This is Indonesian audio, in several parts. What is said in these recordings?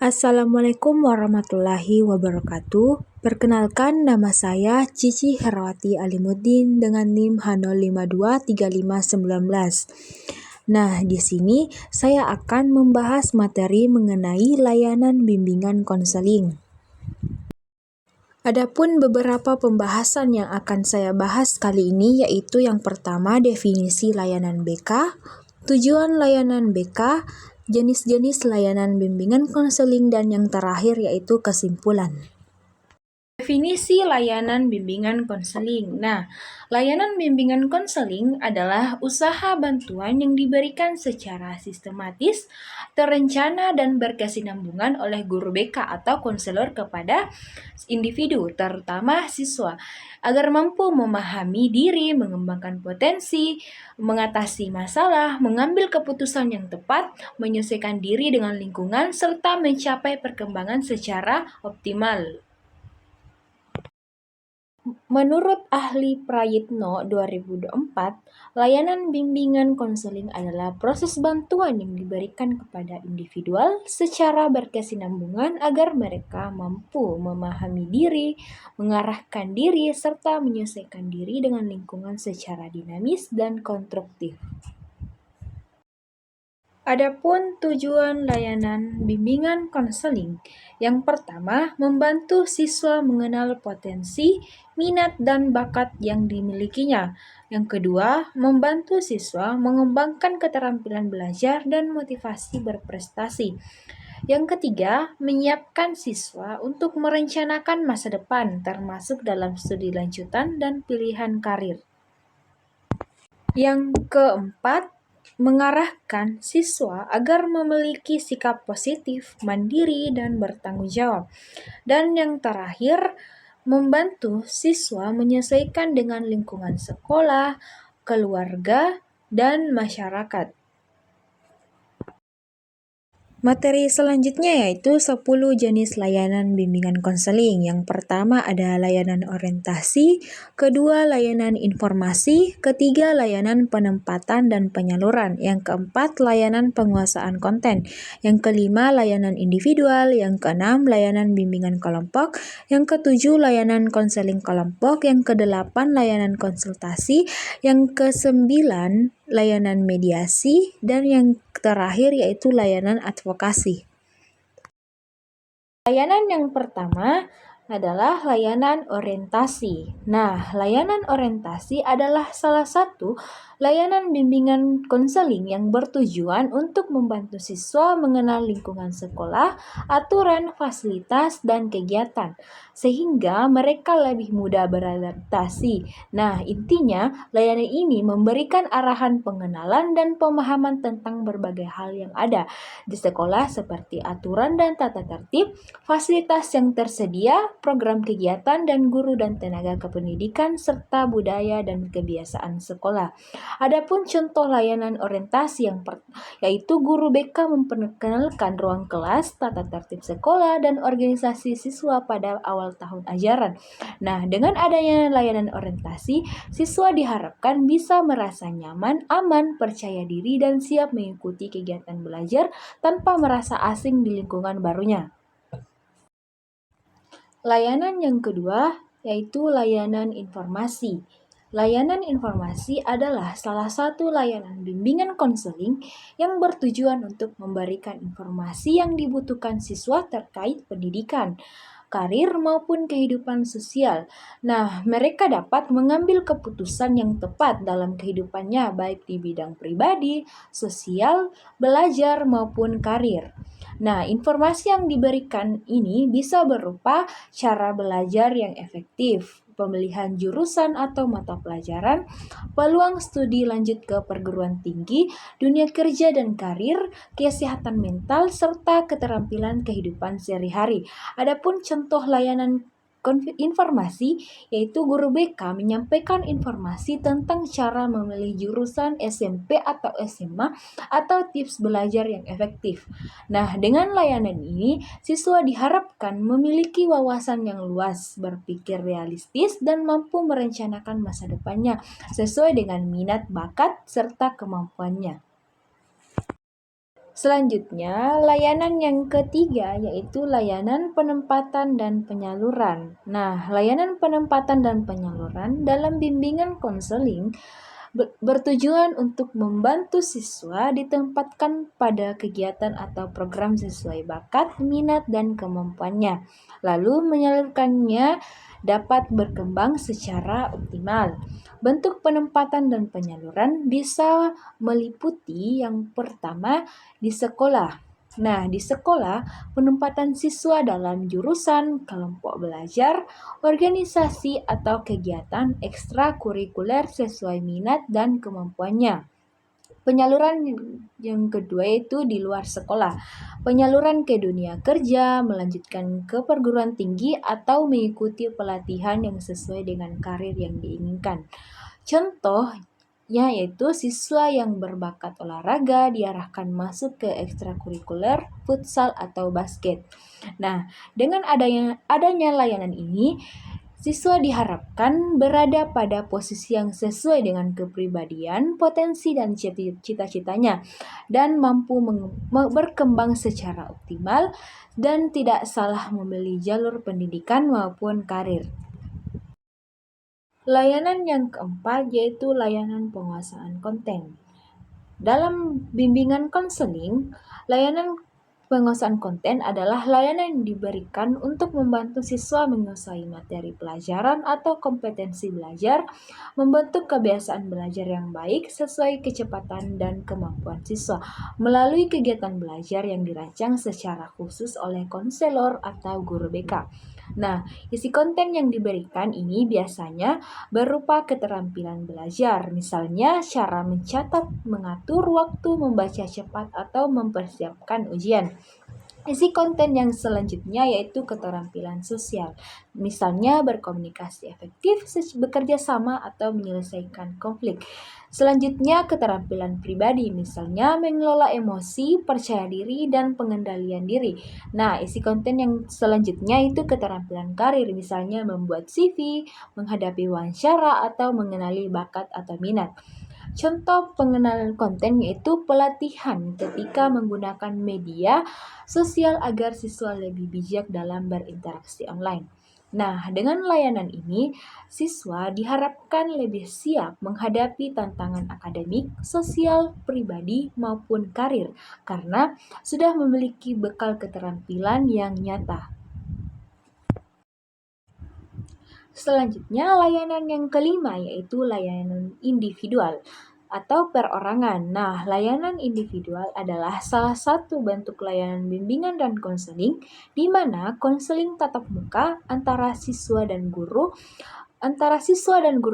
Assalamualaikum warahmatullahi wabarakatuh. Perkenalkan, nama saya Cici Herawati Alimuddin dengan NIM H0523519. Nah, di sini saya akan membahas materi mengenai layanan bimbingan konseling. Adapun beberapa pembahasan yang akan saya bahas kali ini yaitu yang pertama definisi layanan BK, tujuan layanan BK, jenis-jenis layanan bimbingan konseling, dan yang terakhir yaitu kesimpulan. Definisi layanan bimbingan konseling. Nah, layanan bimbingan konseling adalah usaha bantuan yang diberikan secara sistematis, terencana, dan berkesinambungan oleh guru BK atau konselor kepada individu, terutama siswa, agar mampu memahami diri, mengembangkan potensi, mengatasi masalah, mengambil keputusan yang tepat, menyesuaikan diri dengan lingkungan, serta mencapai perkembangan secara optimal. Menurut ahli Prayitno 2024, layanan bimbingan konseling adalah proses bantuan yang diberikan kepada individual secara berkesinambungan agar mereka mampu memahami diri, mengarahkan diri, serta menyesuaikan diri dengan lingkungan secara dinamis dan konstruktif. Adapun tujuan layanan bimbingan konseling, yang pertama, membantu siswa mengenal potensi, minat, dan bakat yang dimilikinya. Yang kedua, membantu siswa mengembangkan keterampilan belajar dan motivasi berprestasi. Yang ketiga, menyiapkan siswa untuk merencanakan masa depan, termasuk dalam studi lanjutan dan pilihan karir. Yang keempat, mengarahkan siswa agar memiliki sikap positif, mandiri, dan bertanggung jawab. Dan yang terakhir, membantu siswa menyesuaikan dengan lingkungan sekolah, keluarga, dan masyarakat. Materi selanjutnya yaitu 10 jenis layanan bimbingan konseling. Yang pertama ada layanan orientasi, kedua layanan informasi, ketiga layanan penempatan dan penyaluran, yang keempat layanan penguasaan konten, yang kelima layanan individual, yang keenam layanan bimbingan kelompok, yang ketujuh layanan konseling kelompok, yang kedelapan layanan konsultasi, yang kesembilan layanan mediasi, dan yang terakhir yaitu layanan advokasi. Layanan yang pertama adalah layanan orientasi. Nah, layanan orientasi adalah salah satu layanan bimbingan konseling yang bertujuan untuk membantu siswa mengenal lingkungan sekolah, aturan, fasilitas, dan kegiatan, sehingga mereka lebih mudah beradaptasi. Nah, intinya layanan ini memberikan arahan pengenalan dan pemahaman tentang berbagai hal yang ada di sekolah seperti aturan dan tata tertib, fasilitas yang tersedia, program kegiatan, dan guru dan tenaga kependidikan, serta budaya dan kebiasaan sekolah. Adapun contoh layanan orientasi yaitu guru BK memperkenalkan ruang kelas, tata tertib sekolah, dan organisasi siswa pada awal tahun ajaran. Nah, dengan adanya layanan orientasi, siswa diharapkan bisa merasa nyaman, aman, percaya diri, dan siap mengikuti kegiatan belajar tanpa merasa asing di lingkungan barunya. Layanan yang kedua yaitu layanan informasi. Layanan informasi adalah salah satu layanan bimbingan konseling yang bertujuan untuk memberikan informasi yang dibutuhkan siswa terkait pendidikan, karir, maupun kehidupan sosial. Nah, mereka dapat mengambil keputusan yang tepat dalam kehidupannya, baik di bidang pribadi, sosial, belajar, maupun karir. Nah, informasi yang diberikan ini bisa berupa cara belajar yang efektif, pemilihan jurusan atau mata pelajaran, peluang studi lanjut ke perguruan tinggi, dunia kerja dan karir, kesehatan mental, serta keterampilan kehidupan sehari-hari. Adapun contoh layanan informasi yaitu guru BK menyampaikan informasi tentang cara memilih jurusan SMP atau SMA atau tips belajar yang efektif. Nah, dengan layanan ini, siswa diharapkan memiliki wawasan yang luas, berpikir realistis, dan mampu merencanakan masa depannya sesuai dengan minat, bakat, serta kemampuannya. Selanjutnya, layanan yang ketiga yaitu layanan penempatan dan penyaluran. Nah, layanan penempatan dan penyaluran dalam bimbingan konseling bertujuan untuk membantu siswa ditempatkan pada kegiatan atau program sesuai bakat, minat, dan kemampuannya, lalu menyalurkannya dapat berkembang secara optimal. Bentuk penempatan dan penyaluran bisa meliputi yang pertama di sekolah. Nah, di sekolah, penempatan siswa dalam jurusan, kelompok belajar, organisasi atau kegiatan ekstrakurikuler sesuai minat dan kemampuannya. Penyaluran yang kedua itu di luar sekolah. Penyaluran ke dunia kerja, melanjutkan ke perguruan tinggi atau mengikuti pelatihan yang sesuai dengan karir yang diinginkan. Contohnya yaitu siswa yang berbakat olahraga diarahkan masuk ke ekstrakurikuler, futsal atau basket. Nah, dengan adanya layanan ini, siswa diharapkan berada pada posisi yang sesuai dengan kepribadian, potensi, dan cita-citanya, dan mampu berkembang secara optimal dan tidak salah memilih jalur pendidikan maupun karir. Layanan yang keempat yaitu layanan penguasaan konten. Dalam bimbingan konseling, layanan penguasaan konten adalah layanan yang diberikan untuk membantu siswa menguasai materi pelajaran atau kompetensi belajar, membentuk kebiasaan belajar yang baik sesuai kecepatan dan kemampuan siswa melalui kegiatan belajar yang dirancang secara khusus oleh konselor atau guru BK. Nah, isi konten yang diberikan ini biasanya berupa keterampilan belajar, misalnya cara mencatat, mengatur waktu, membaca cepat, atau mempersiapkan ujian. Isi konten yang selanjutnya yaitu keterampilan sosial, misalnya berkomunikasi efektif, bekerja sama, atau menyelesaikan konflik. Selanjutnya keterampilan pribadi, misalnya mengelola emosi, percaya diri, dan pengendalian diri. Nah, isi konten yang selanjutnya itu keterampilan karir, misalnya membuat CV, menghadapi wawancara, atau mengenali bakat atau minat. Contoh pengenalan konten yaitu pelatihan ketika menggunakan media sosial agar siswa lebih bijak dalam berinteraksi online. Nah, dengan layanan ini, siswa diharapkan lebih siap menghadapi tantangan akademik, sosial, pribadi, maupun karir karena sudah memiliki bekal keterampilan yang nyata. Selanjutnya, layanan yang kelima yaitu layanan individual atau perorangan. Nah, layanan individual adalah salah satu bentuk layanan bimbingan dan konseling di mana konseling tatap muka antara siswa dan guru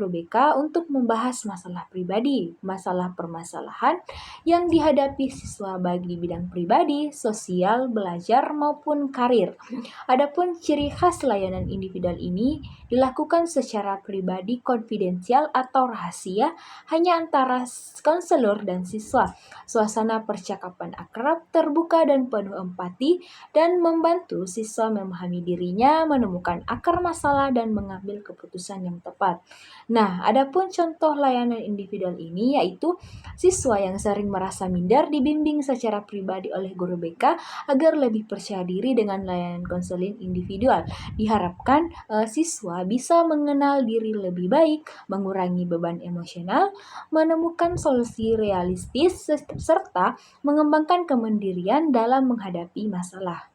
BK untuk membahas masalah pribadi, masalah permasalahan yang dihadapi siswa baik di bidang pribadi, sosial, belajar, maupun karir. Adapun ciri khas layanan individual ini dilakukan secara pribadi, konfidensial, atau rahasia hanya antara konselor dan siswa. Suasana percakapan akrab, terbuka, dan penuh empati dan membantu siswa memahami dirinya, menemukan akar masalah, dan mengambil keputusan yang tepat. Nah, adapun contoh layanan individual ini yaitu siswa yang sering merasa minder dibimbing secara pribadi oleh guru BK agar lebih percaya diri dengan layanan konseling individual. Diharapkan siswa bisa mengenal diri lebih baik, mengurangi beban emosional, menemukan solusi realistis, serta mengembangkan kemandirian dalam menghadapi masalah.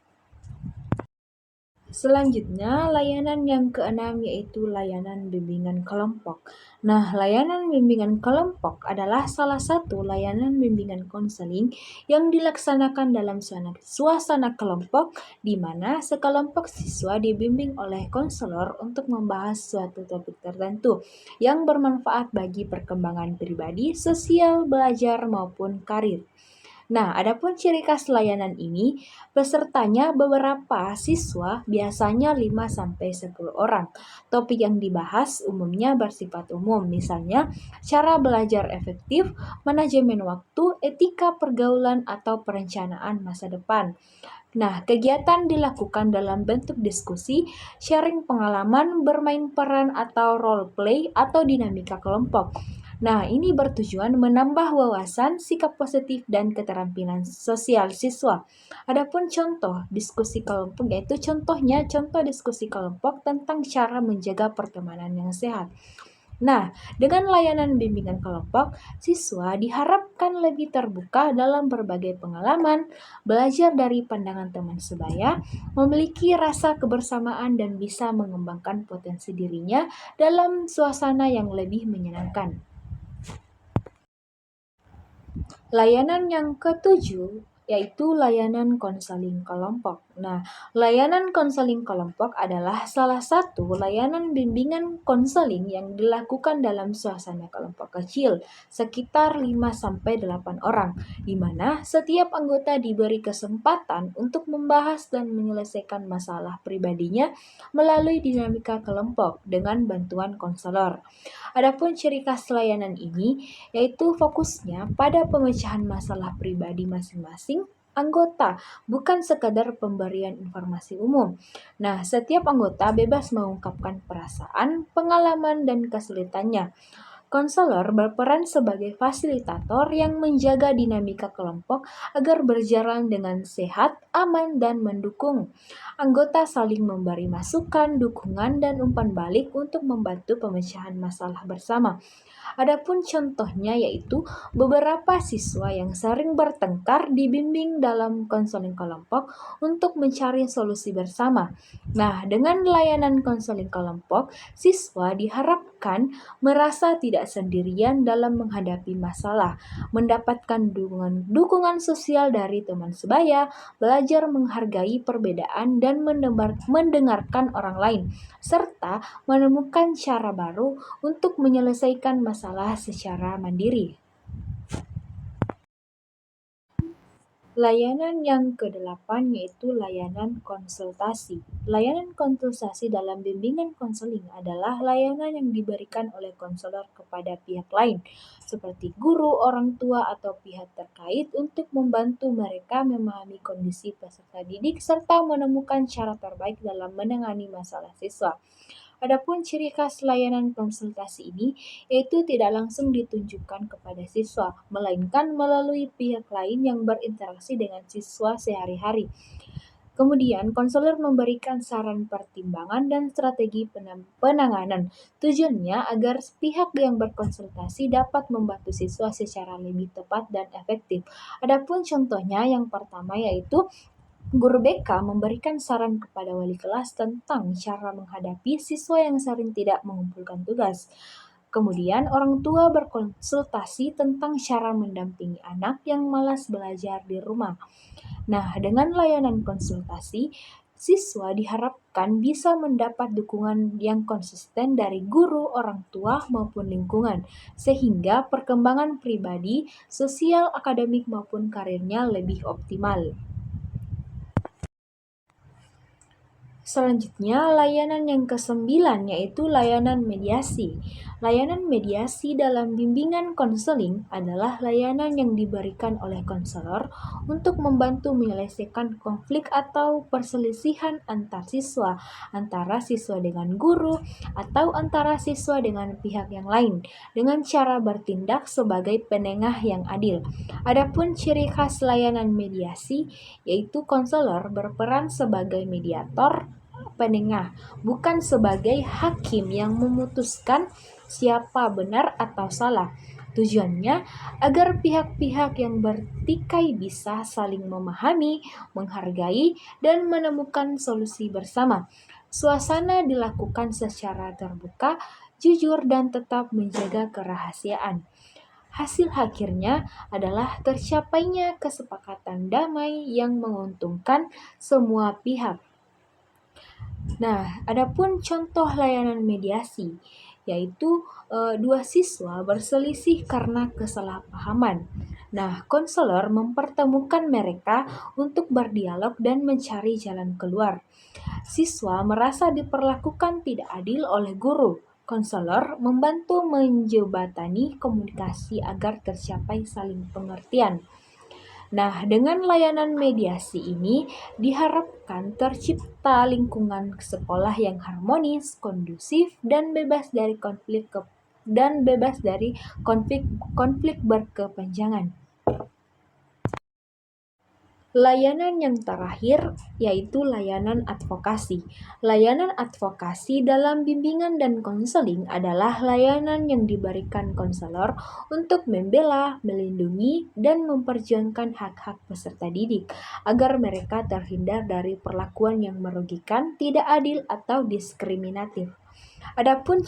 Selanjutnya, layanan yang keenam yaitu layanan bimbingan kelompok. Nah, layanan bimbingan kelompok adalah salah satu layanan bimbingan konseling yang dilaksanakan dalam suasana kelompok di mana sekelompok siswa dibimbing oleh konselor untuk membahas suatu topik tertentu yang bermanfaat bagi perkembangan pribadi, sosial, belajar, maupun karir. Nah, adapun ciri khas layanan ini, pesertanya beberapa siswa, biasanya 5-10 orang. Topik yang dibahas umumnya bersifat umum, misalnya cara belajar efektif, manajemen waktu, etika pergaulan, atau perencanaan masa depan. Nah, kegiatan dilakukan dalam bentuk diskusi, sharing pengalaman, bermain peran atau role play atau dinamika kelompok. Nah, ini bertujuan menambah wawasan, sikap positif, dan keterampilan sosial siswa. Adapun contoh diskusi kelompok yaitu contoh diskusi kelompok tentang cara menjaga pertemanan yang sehat. Nah, dengan layanan bimbingan kelompok, siswa diharapkan lebih terbuka dalam berbagai pengalaman, belajar dari pandangan teman sebaya, memiliki rasa kebersamaan dan bisa mengembangkan potensi dirinya dalam suasana yang lebih menyenangkan. Layanan yang ketujuh yaitu layanan konseling kelompok. Nah, layanan konseling kelompok adalah salah satu layanan bimbingan konseling yang dilakukan dalam suasana kelompok kecil, sekitar 5-8 orang, di mana setiap anggota diberi kesempatan untuk membahas dan menyelesaikan masalah pribadinya melalui dinamika kelompok dengan bantuan konselor. Adapun ciri khas layanan ini yaitu fokusnya pada pemecahan masalah pribadi masing-masing anggota, bukan sekadar pemberian informasi umum. Nah, setiap anggota bebas mengungkapkan perasaan, pengalaman, dan kesulitannya. Konselor berperan sebagai fasilitator yang menjaga dinamika kelompok agar berjalan dengan sehat, aman, dan mendukung. Anggota saling memberi masukan, dukungan, dan umpan balik untuk membantu pemecahan masalah bersama. Adapun contohnya yaitu beberapa siswa yang sering bertengkar dibimbing dalam konseling kelompok untuk mencari solusi bersama. Nah, dengan layanan konseling kelompok, siswa diharapkan merasa tidak sendirian dalam menghadapi masalah, mendapatkan dukungan sosial dari teman sebaya, belajar menghargai perbedaan dan mendengarkan orang lain, serta menemukan cara baru untuk menyelesaikan masalah secara mandiri. Layanan yang kedelapan yaitu layanan konsultasi. Layanan konsultasi dalam bimbingan konseling adalah layanan yang diberikan oleh konselor kepada pihak lain, seperti guru, orang tua, atau pihak terkait untuk membantu mereka memahami kondisi peserta didik serta menemukan cara terbaik dalam menangani masalah siswa. Adapun ciri khas layanan konsultasi ini yaitu tidak langsung ditunjukkan kepada siswa, melainkan melalui pihak lain yang berinteraksi dengan siswa sehari-hari. Kemudian, konselor memberikan saran pertimbangan dan strategi penanganan. Tujuannya agar pihak yang berkonsultasi dapat membantu siswa secara lebih tepat dan efektif. Adapun contohnya yang pertama yaitu guru BK memberikan saran kepada wali kelas tentang cara menghadapi siswa yang sering tidak mengumpulkan tugas. Kemudian orang tua berkonsultasi tentang cara mendampingi anak yang malas belajar di rumah. Nah, dengan layanan konsultasi, siswa diharapkan bisa mendapat dukungan yang konsisten dari guru, orang tua, maupun lingkungan, sehingga perkembangan pribadi, sosial, akademik, maupun karirnya lebih optimal. Selanjutnya, layanan yang kesembilan yaitu layanan mediasi. Layanan mediasi dalam bimbingan konseling adalah layanan yang diberikan oleh konselor untuk membantu menyelesaikan konflik atau perselisihan antar siswa, antara siswa dengan guru, atau antara siswa dengan pihak yang lain, dengan cara bertindak sebagai penengah yang adil. Adapun ciri khas layanan mediasi, yaitu konselor berperan sebagai mediator, penengah, bukan sebagai hakim yang memutuskan siapa benar atau salah. Tujuannya agar pihak-pihak yang bertikai bisa saling memahami, menghargai, dan menemukan solusi bersama. Suasana dilakukan secara terbuka, jujur, dan tetap menjaga kerahasiaan. Hasil akhirnya adalah tercapainya kesepakatan damai yang menguntungkan semua pihak. Nah, adapun contoh layanan mediasi, yaitu dua siswa berselisih karena kesalahpahaman. Nah, konselor mempertemukan mereka untuk berdialog dan mencari jalan keluar. Siswa merasa diperlakukan tidak adil oleh guru. Konselor membantu menjembatani komunikasi agar tercapai saling pengertian. Nah, dengan layanan mediasi ini diharapkan tercipta lingkungan sekolah yang harmonis, kondusif, dan bebas dari konflik dan bebas dari konflik berkepanjangan. Layanan yang terakhir yaitu layanan advokasi. Layanan advokasi dalam bimbingan dan konseling adalah layanan yang diberikan konselor untuk membela, melindungi, dan memperjuangkan hak-hak peserta didik agar mereka terhindar dari perlakuan yang merugikan, tidak adil, atau diskriminatif. Adapun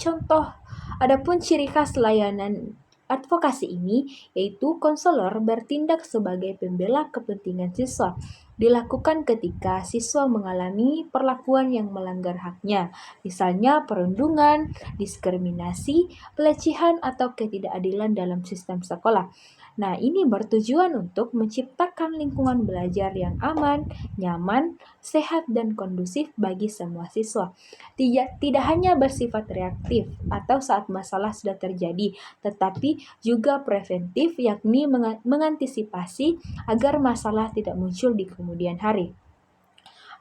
ciri khas layanan advokasi ini yaitu konselor bertindak sebagai pembela kepentingan siswa. Dilakukan ketika siswa mengalami perlakuan yang melanggar haknya, misalnya perundungan, diskriminasi, pelecehan, atau ketidakadilan dalam sistem sekolah. Nah, ini bertujuan untuk menciptakan lingkungan belajar yang aman, nyaman, sehat, dan kondusif bagi semua siswa. Tidak hanya bersifat reaktif atau saat masalah sudah terjadi, tetapi juga preventif, yakni mengantisipasi agar masalah tidak muncul di kemudian hari.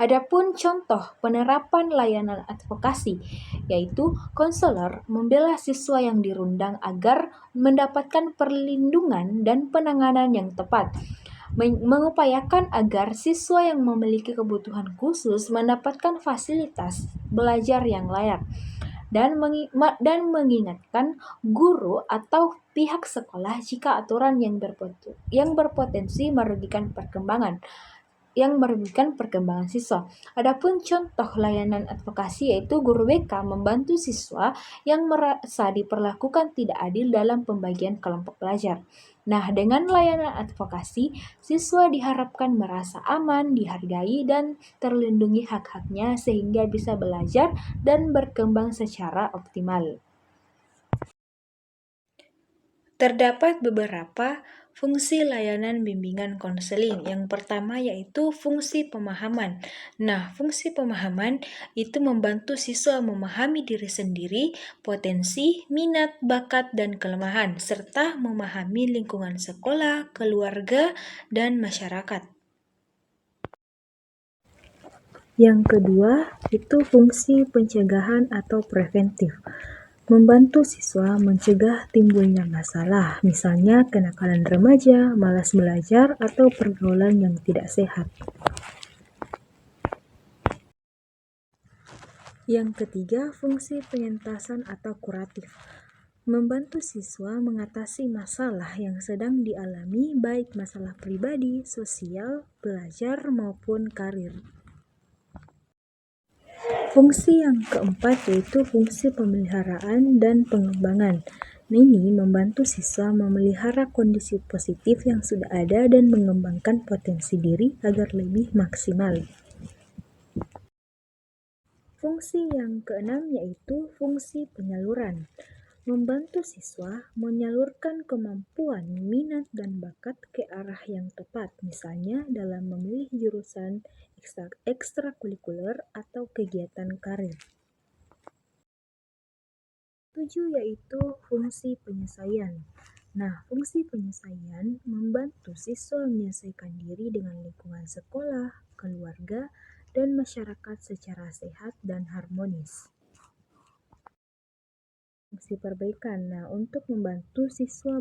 Adapun contoh penerapan layanan advokasi, yaitu konselor membela siswa yang dirundang agar mendapatkan perlindungan dan penanganan yang tepat, mengupayakan agar siswa yang memiliki kebutuhan khusus mendapatkan fasilitas belajar yang layak, dan mengingatkan guru atau pihak sekolah jika aturan yang berpotensi merugikan perkembangan siswa. Adapun contoh layanan advokasi yaitu guru BK membantu siswa yang merasa diperlakukan tidak adil dalam pembagian kelompok belajar. Nah, dengan layanan advokasi, siswa diharapkan merasa aman, dihargai, dan terlindungi hak-haknya sehingga bisa belajar dan berkembang secara optimal. Terdapat beberapa fungsi layanan bimbingan konseling. Yang pertama yaitu fungsi pemahaman. Nah, fungsi pemahaman itu membantu siswa memahami diri sendiri, potensi, minat, bakat, dan kelemahan, serta memahami lingkungan sekolah, keluarga, dan masyarakat. Yang kedua itu fungsi pencegahan atau preventif. Membantu siswa mencegah timbulnya masalah, misalnya kenakalan remaja, malas belajar, atau pergaulan yang tidak sehat. Yang ketiga, fungsi pengentasan atau kuratif. Membantu siswa mengatasi masalah yang sedang dialami, baik masalah pribadi, sosial, belajar, maupun karir. Fungsi yang keempat yaitu fungsi pemeliharaan dan pengembangan. Ini membantu siswa memelihara kondisi positif yang sudah ada dan mengembangkan potensi diri agar lebih maksimal. Fungsi yang keenam yaitu fungsi penyaluran. Membantu siswa menyalurkan kemampuan, minat, dan bakat ke arah yang tepat, misalnya dalam memilih jurusan ekstrakurikuler atau kegiatan karir. 7 yaitu fungsi penyelesaian. Nah, fungsi penyelesaian membantu siswa menyelesaikan diri dengan lingkungan sekolah, keluarga, dan masyarakat secara sehat dan harmonis. Fungsi perbaikan. Nah, untuk membantu siswa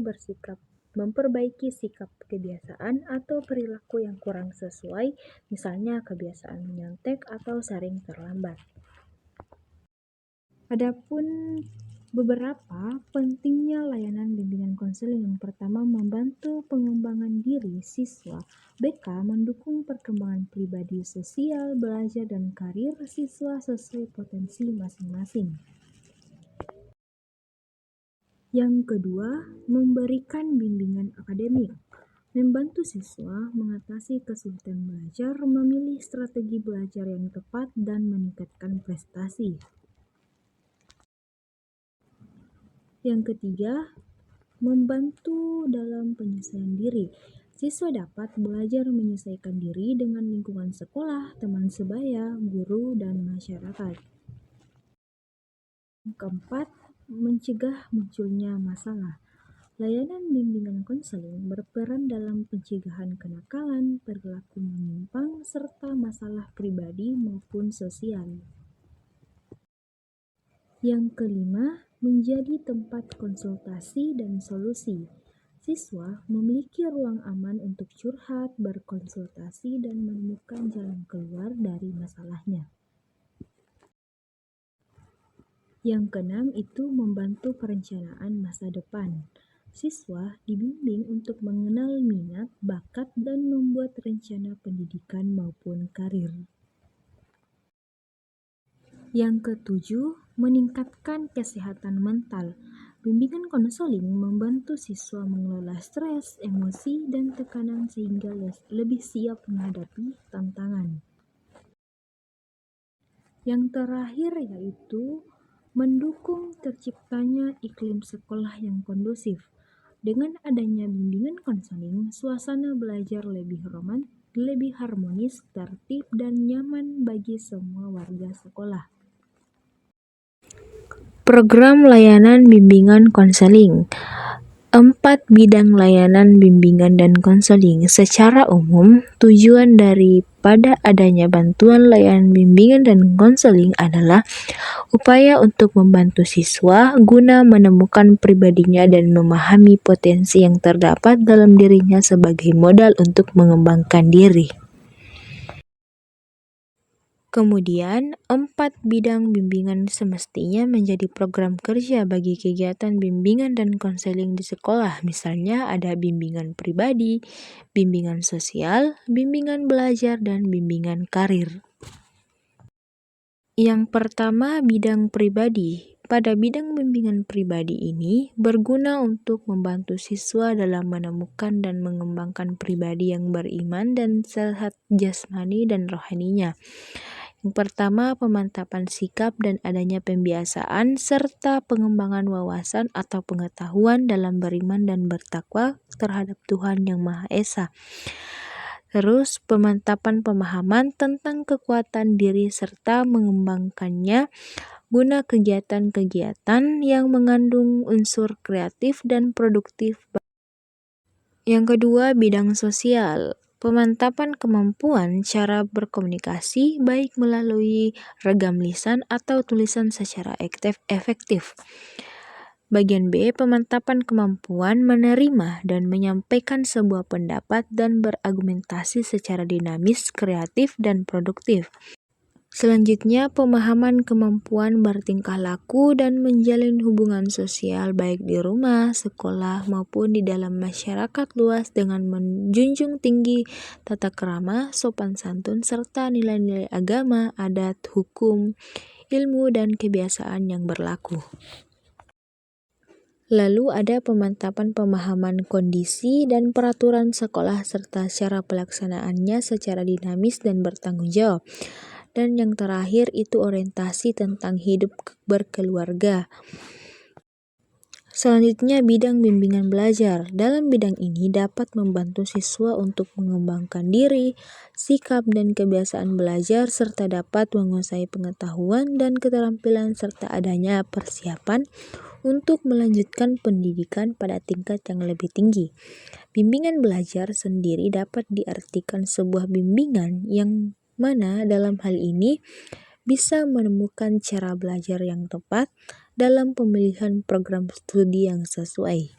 memperbaiki sikap kebiasaan atau perilaku yang kurang sesuai, misalnya kebiasaan menyontek atau sering terlambat. Adapun beberapa pentingnya layanan bimbingan konseling. Yang pertama, membantu pengembangan diri siswa. BK mendukung perkembangan pribadi, sosial, belajar, dan karir siswa sesuai potensi masing-masing. Yang kedua, memberikan bimbingan akademik. Membantu siswa mengatasi kesulitan belajar, memilih strategi belajar yang tepat, dan meningkatkan prestasi. Yang ketiga, membantu dalam penyelesaian diri. Siswa dapat belajar menyesuaikan diri dengan lingkungan sekolah, teman sebaya, guru, dan masyarakat. Yang keempat, mencegah munculnya masalah. Layanan bimbingan konseling berperan dalam pencegahan kenakalan, perilaku menyimpang, serta masalah pribadi maupun sosial. Yang kelima, menjadi tempat konsultasi dan solusi. Siswa memiliki ruang aman untuk curhat, berkonsultasi, dan menemukan jalan keluar dari masalahnya. Yang keenam itu membantu perencanaan masa depan. Siswa dibimbing untuk mengenal minat, bakat, dan membuat rencana pendidikan maupun karir. Yang ketujuh, meningkatkan kesehatan mental. Bimbingan konseling membantu siswa mengelola stres, emosi, dan tekanan sehingga lebih siap menghadapi tantangan. Yang terakhir yaitu mendukung terciptanya iklim sekolah yang kondusif. Dengan adanya bimbingan konseling, suasana belajar lebih harmonis, tertib, dan nyaman bagi semua warga sekolah. Program layanan bimbingan konseling. 4 bidang layanan bimbingan dan konseling. Secara umum, tujuan daripada adanya bantuan layanan bimbingan dan konseling adalah upaya untuk membantu siswa guna menemukan pribadinya dan memahami potensi yang terdapat dalam dirinya sebagai modal untuk mengembangkan diri. Kemudian, 4 bidang bimbingan semestinya menjadi program kerja bagi kegiatan bimbingan dan konseling di sekolah. Misalnya ada bimbingan pribadi, bimbingan sosial, bimbingan belajar, dan bimbingan karir. Yang pertama, bidang pribadi. Pada bidang bimbingan pribadi ini berguna untuk membantu siswa dalam menemukan dan mengembangkan pribadi yang beriman dan sehat jasmani dan rohaninya. Yang pertama, pemantapan sikap dan adanya pembiasaan serta pengembangan wawasan atau pengetahuan dalam beriman dan bertakwa terhadap Tuhan Yang Maha Esa. Terus, pemantapan pemahaman tentang kekuatan diri serta mengembangkannya guna kegiatan-kegiatan yang mengandung unsur kreatif dan produktif. Yang kedua, bidang sosial. Pemantapan kemampuan cara berkomunikasi baik melalui ragam lisan atau tulisan secara efektif. Bagian B, pemantapan kemampuan menerima dan menyampaikan sebuah pendapat dan berargumentasi secara dinamis, kreatif, dan produktif. Selanjutnya, pemahaman kemampuan bertingkah laku dan menjalin hubungan sosial baik di rumah, sekolah, maupun di dalam masyarakat luas dengan menjunjung tinggi tata krama, sopan santun, serta nilai-nilai agama, adat, hukum, ilmu, dan kebiasaan yang berlaku. Lalu ada pemantapan pemahaman kondisi dan peraturan sekolah serta cara pelaksanaannya secara dinamis dan bertanggung jawab. Dan yang terakhir itu orientasi tentang hidup berkeluarga. Selanjutnya bidang bimbingan belajar. Dalam bidang ini dapat membantu siswa untuk mengembangkan diri, sikap dan kebiasaan belajar serta dapat menguasai pengetahuan dan keterampilan serta adanya persiapan untuk melanjutkan pendidikan pada tingkat yang lebih tinggi. Bimbingan belajar sendiri dapat diartikan sebuah bimbingan yang mana dalam hal ini bisa menemukan cara belajar yang tepat dalam pemilihan program studi yang sesuai.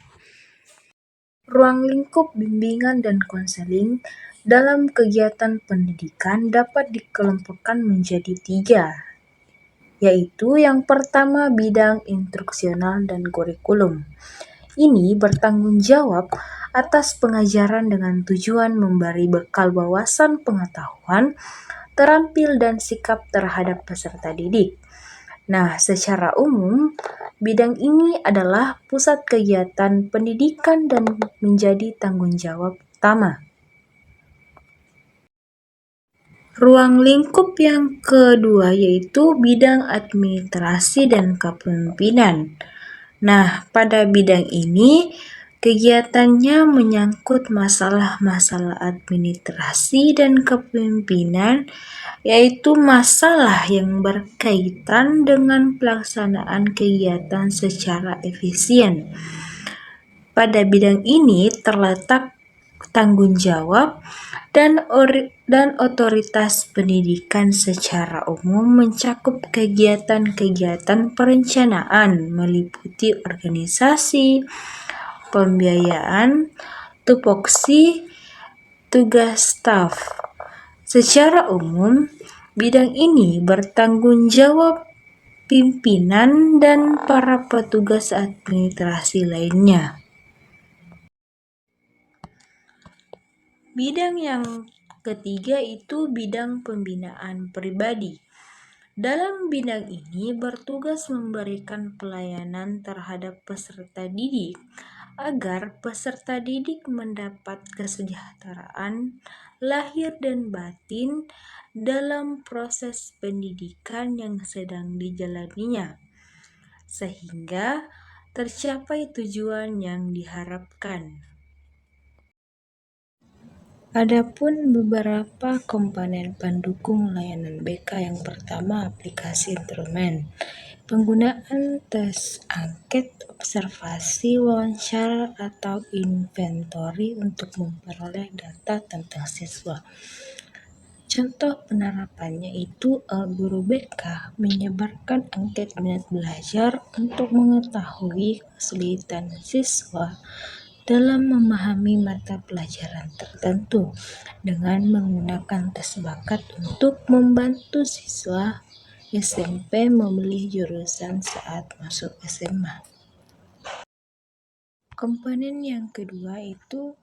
Ruang lingkup bimbingan dan konseling dalam kegiatan pendidikan dapat dikelompokkan menjadi 3, yaitu yang pertama bidang instruksional dan kurikulum. Ini bertanggung jawab atas pengajaran dengan tujuan memberi bekal wawasan pengetahuan, terampil dan sikap terhadap peserta didik. Nah, secara umum, bidang ini adalah pusat kegiatan pendidikan dan menjadi tanggung jawab utama. Ruang lingkup yang kedua yaitu bidang administrasi dan kepemimpinan. Nah, pada bidang ini kegiatannya menyangkut masalah-masalah administrasi dan kepemimpinan, yaitu masalah yang berkaitan dengan pelaksanaan kegiatan secara efisien. Pada bidang ini terletak tanggung jawab, dan otoritas pendidikan secara umum mencakup kegiatan-kegiatan perencanaan meliputi organisasi, pembiayaan, tupoksi, tugas staf. Secara umum, bidang ini bertanggung jawab pimpinan dan para petugas administrasi lainnya. Bidang yang ketiga itu bidang pembinaan pribadi. Dalam bidang ini bertugas memberikan pelayanan terhadap peserta didik agar peserta didik mendapat kesejahteraan lahir dan batin dalam proses pendidikan yang sedang dijalaninya, sehingga tercapai tujuan yang diharapkan. Adapun beberapa komponen pendukung layanan BK, yang pertama aplikasi instrumen. Penggunaan tes, angket, observasi, wawancara, atau inventory untuk memperoleh data tentang siswa. Contoh penerapannya itu guru BK menyebarkan angket minat belajar untuk mengetahui kesulitan siswa dalam memahami mata pelajaran tertentu dengan menggunakan tes bakat untuk membantu siswa SMP memilih jurusan saat masuk SMA. Komponen yang kedua itu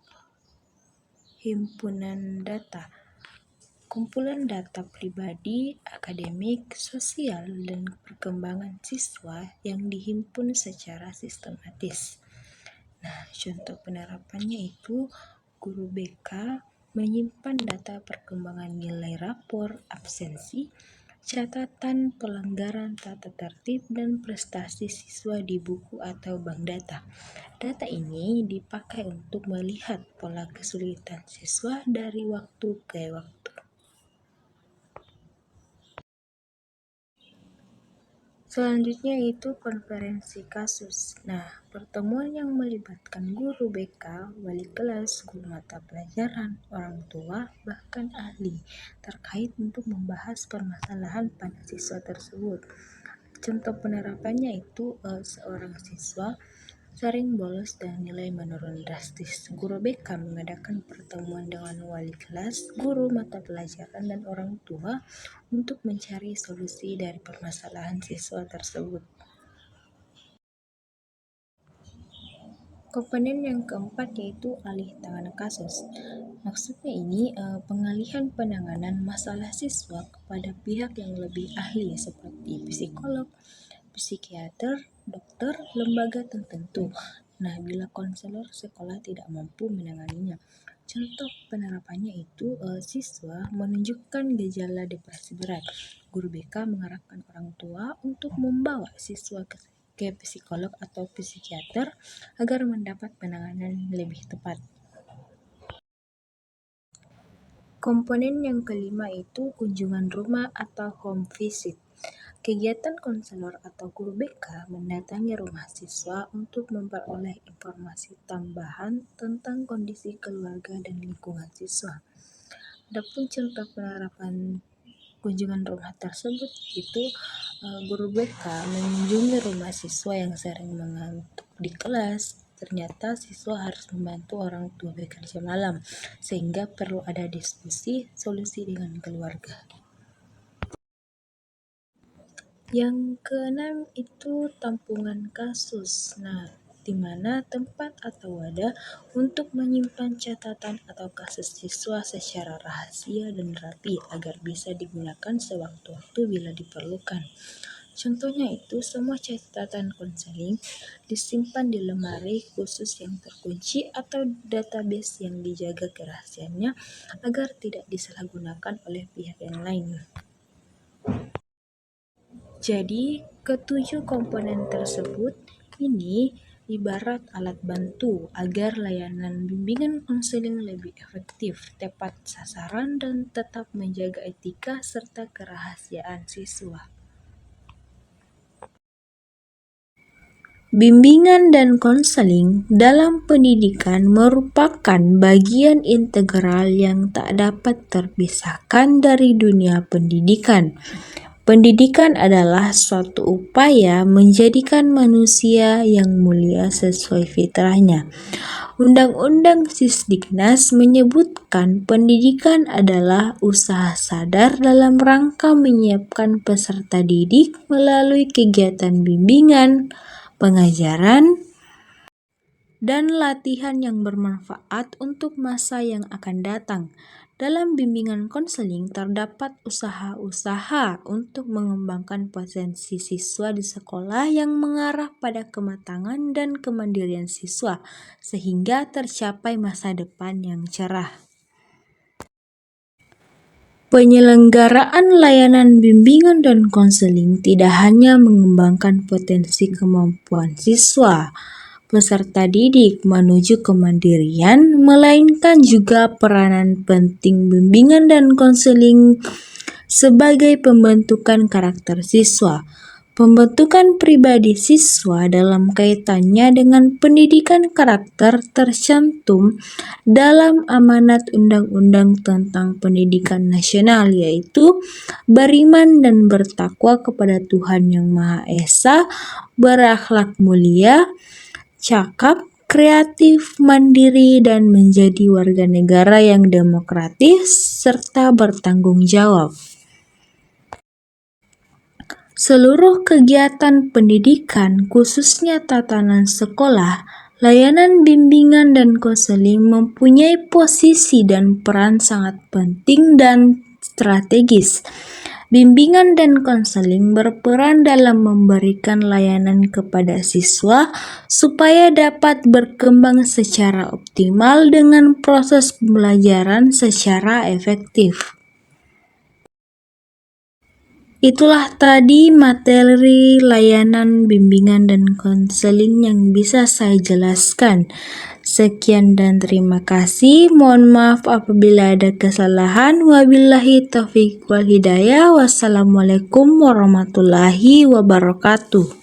himpunan data. Kumpulan data pribadi, akademik, sosial, dan perkembangan siswa yang dihimpun secara sistematis. Nah, contoh penerapannya itu guru BK menyimpan data perkembangan nilai rapor, absensi, catatan pelanggaran tata tertib, dan prestasi siswa di buku atau bank data. Data ini dipakai untuk melihat pola kesulitan siswa dari waktu ke waktu. Selanjutnya itu konferensi kasus. Nah, pertemuan yang melibatkan guru BK, wali kelas, guru mata pelajaran, orang tua, bahkan ahli terkait untuk membahas permasalahan pada siswa tersebut. Contoh penerapannya itu seorang siswa sering bolos dan nilai menurun drastis. Guru BK mengadakan pertemuan dengan wali kelas, guru mata pelajaran, dan orang tua untuk mencari solusi dari permasalahan siswa tersebut. Komponen yang keempat yaitu alih tangan kasus. Maksudnya ini pengalihan penanganan masalah siswa kepada pihak yang lebih ahli seperti psikolog, psikiater, dokter, lembaga tertentu. Nah, bila konselor sekolah tidak mampu menanganinya. Contoh penerapannya itu siswa menunjukkan gejala depresi berat. Guru BK mengarahkan orang tua untuk membawa siswa ke psikolog atau psikiater agar mendapat penanganan lebih tepat. Komponen yang kelima itu kunjungan rumah atau home visit. Kegiatan konselor atau guru BK mendatangi rumah siswa untuk memperoleh informasi tambahan tentang kondisi keluarga dan lingkungan siswa. Adapun contoh penerapan kunjungan rumah tersebut itu guru BK mengunjungi rumah siswa yang sering mengantuk di kelas. Ternyata siswa harus membantu orang tua bekerja malam, sehingga perlu ada diskusi solusi dengan keluarga. Yang keenam itu tampungan kasus. Nah, di mana tempat atau wadah untuk menyimpan catatan atau kasus siswa secara rahasia dan rapi agar bisa digunakan sewaktu-waktu bila diperlukan. Contohnya itu semua catatan konseling disimpan di lemari khusus yang terkunci atau database yang dijaga kerahasiaannya agar tidak disalahgunakan oleh pihak yang lain. Jadi, ketujuh komponen tersebut ini ibarat alat bantu agar layanan bimbingan konseling lebih efektif, tepat sasaran, dan tetap menjaga etika serta kerahasiaan siswa. Bimbingan dan konseling dalam pendidikan merupakan bagian integral yang tak dapat terpisahkan dari dunia pendidikan. Pendidikan adalah suatu upaya menjadikan manusia yang mulia sesuai fitrahnya. Undang-Undang Sisdiknas menyebutkan pendidikan adalah usaha sadar dalam rangka menyiapkan peserta didik melalui kegiatan bimbingan, pengajaran, dan latihan yang bermanfaat untuk masa yang akan datang. Dalam bimbingan konseling terdapat usaha-usaha untuk mengembangkan potensi siswa di sekolah yang mengarah pada kematangan dan kemandirian siswa, sehingga tercapai masa depan yang cerah. Penyelenggaraan layanan bimbingan dan konseling tidak hanya mengembangkan potensi kemampuan siswa, peserta didik menuju kemandirian, melainkan juga peranan penting bimbingan dan konseling sebagai pembentukan karakter siswa. Pembentukan pribadi siswa dalam kaitannya dengan pendidikan karakter tercantum dalam amanat Undang-Undang tentang Pendidikan Nasional, yaitu beriman dan bertakwa kepada Tuhan Yang Maha Esa, berakhlak mulia, cakap, kreatif, mandiri, dan menjadi warga negara yang demokratis serta bertanggung jawab. Seluruh kegiatan pendidikan, khususnya tatanan sekolah, layanan bimbingan dan konseling mempunyai posisi dan peran sangat penting dan strategis. Bimbingan dan konseling berperan dalam memberikan layanan kepada siswa supaya dapat berkembang secara optimal dengan proses pembelajaran secara efektif. Itulah tadi materi layanan bimbingan dan konseling yang bisa saya jelaskan. Sekian dan terima kasih. Mohon maaf apabila ada kesalahan. Wabillahi taufiq wal hidayah. Wassalamualaikum warahmatullahi wabarakatuh.